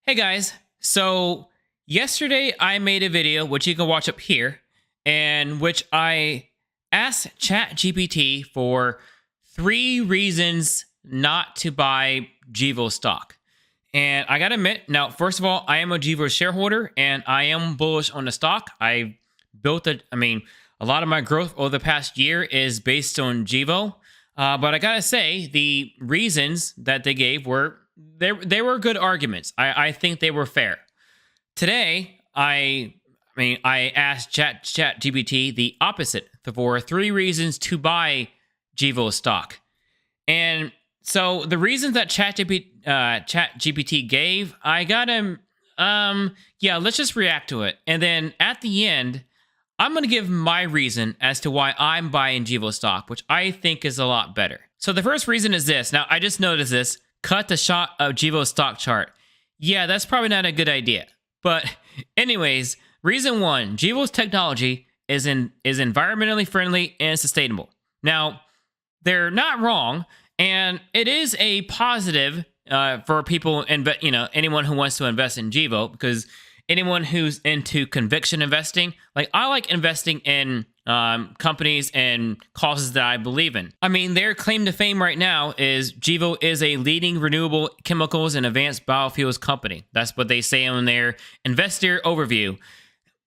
Hey guys, so yesterday I made a video which you can watch up here, and which I asked ChatGPT for 3 reasons not to buy Gevo stock. And I gotta admit, now first of all, I am a Gevo shareholder and I am bullish on the stock. I built a lot of my growth over the past year is based on Gevo. But I gotta say, the reasons that they gave were they were good arguments. I think they were fair. Today, I asked ChatGPT the opposite for 3 reasons to buy Gevo stock, and so the reasons that ChatGPT gave, I got him. Yeah, let's just react to it, and then at the end, I'm going to give my reason as to why I'm buying Gevo stock, which I think is a lot better. So the first reason is this. Now, I just noticed this. Cut the shot of Gevo stock chart. Yeah, that's probably not a good idea. But anyways, reason one, Gevo's technology is environmentally friendly and sustainable. Now, they're not wrong, and it is a positive for people and anyone who wants to invest in Gevo, because anyone who's into conviction investing, like I like investing in companies and causes that I believe in. I mean, their claim to fame right now is Gevo is a leading renewable chemicals and advanced biofuels company. That's what they say on their investor overview.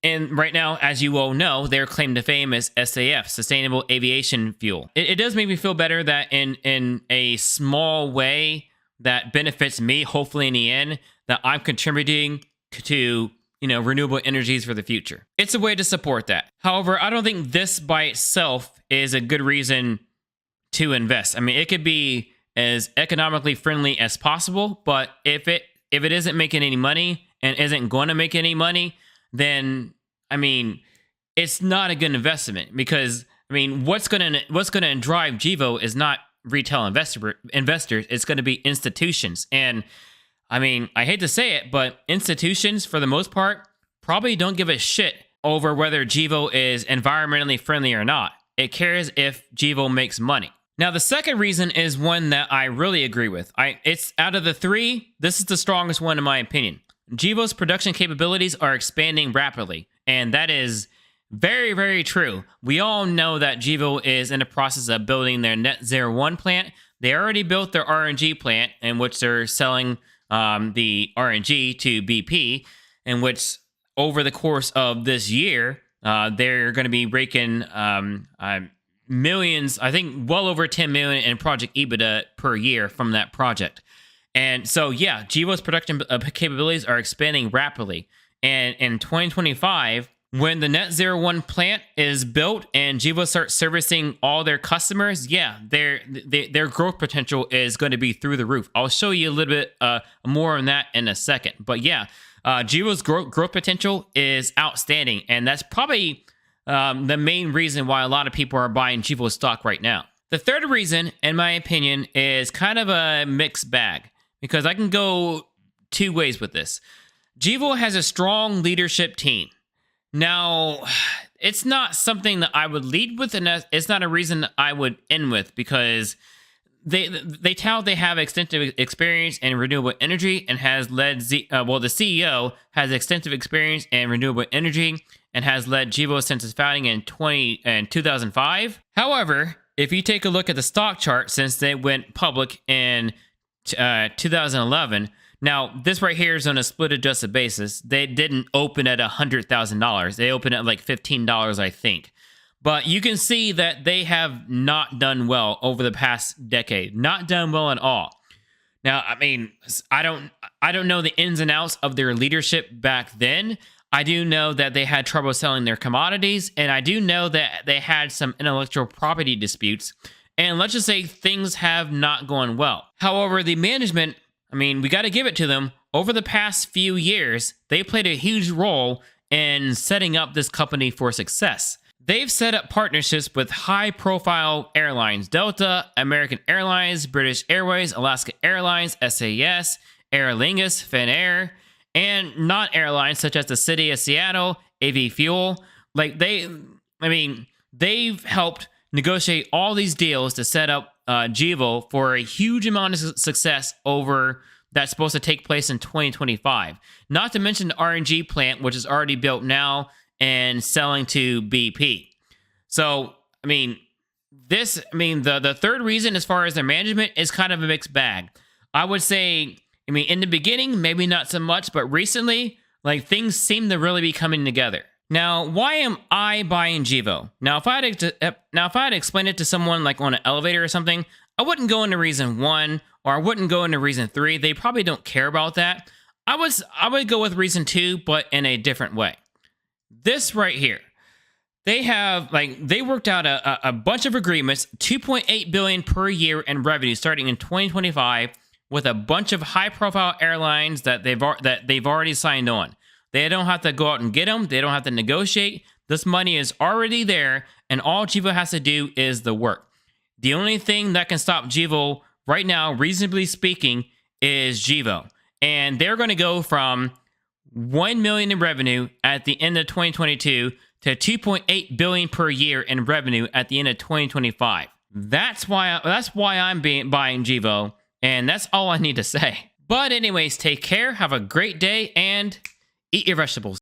And right now, as you all know, their claim to fame is SAF, Sustainable Aviation Fuel. It does make me feel better that in a small way that benefits me, hopefully in the end, that I'm contributing to renewable energies for the future. It's a way to support that. However, I don't think this by itself is a good reason to invest. I mean, it could be as economically friendly as possible, but if it isn't making any money and isn't going to make any money, then it's not a good investment, because what's going to drive Gevo is not retail investors. It's going to be institutions. And I hate to say it, but institutions, for the most part, probably don't give a shit over whether Gevo is environmentally friendly or not. It cares if Gevo makes money. Now, the second reason is one that I really agree with. It's out of the 3, this is the strongest one in my opinion. Gevo's production capabilities are expanding rapidly, and that is very, very true. We all know that Gevo is in the process of building their Net Zero 1 plant. They already built their RNG plant, in which they're selling the RNG to BP, in which over the course of this year, they're going to be raking millions, I think well over 10 million in project EBITDA per year from that project. And so, yeah, Gevo's production capabilities are expanding rapidly. And in 2025, when the Net Zero 1 plant is built and Gevo starts servicing all their customers, yeah, their growth potential is going to be through the roof. I'll show you a little bit more on that in a second. But yeah, Gevo's growth potential is outstanding, and that's probably the main reason why a lot of people are buying Gevo stock right now. The third reason, in my opinion, is kind of a mixed bag, because I can go 2 ways with this. Gevo has a strong leadership team. Now, it's not something that I would lead with, and it's not a reason that I would end with, because they tout they have extensive experience in renewable energy and has led the CEO has extensive experience in renewable energy and has led Gevo since its founding in 2005. However, if you take a look at the stock chart since they went public in 2011. Now, this right here is on a split adjusted basis. They didn't open at $100,000. They opened at like $15, I think. But you can see that they have not done well over the past decade. Not done well at all. Now, I don't know the ins and outs of their leadership back then. I do know that they had trouble selling their commodities, and I do know that they had some intellectual property disputes. And let's just say things have not gone well. However, the management, we got to give it to them. Over the past few years, they played a huge role in setting up this company for success. They've set up partnerships with high-profile airlines: Delta, American Airlines, British Airways, Alaska Airlines, SAS, Aer Lingus, Finnair, and non-airlines such as the City of Seattle, AV Fuel. They've helped negotiate all these deals to set up Gevo for a huge amount of success over that's supposed to take place in 2025. Not to mention the RNG plant, which is already built now and selling to BP. So, I mean, the third reason as far as their management is kind of a mixed bag. I would say, I mean, in the beginning, maybe not so much, but recently, like, things seem to really be coming together. Now, why am I buying Gevo? Now, if I had to explain it to someone like on an elevator or something, I wouldn't go into reason 1 or I wouldn't go into reason 3. They probably don't care about that. I would go with reason 2, but in a different way. This right here. They worked out a bunch of agreements, 2.8 billion per year in revenue starting in 2025 with a bunch of high-profile airlines that they've already signed on. They don't have to go out and get them. They don't have to negotiate. This money is already there, and all Gevo has to do is the work. The only thing that can stop Gevo right now, reasonably speaking, is Gevo. And they're going to go from 1 million in revenue at the end of 2022 to 2.8 billion per year in revenue at the end of 2025. That's why I'm buying Gevo, and that's all I need to say. But anyways, take care, have a great day, and eat your vegetables.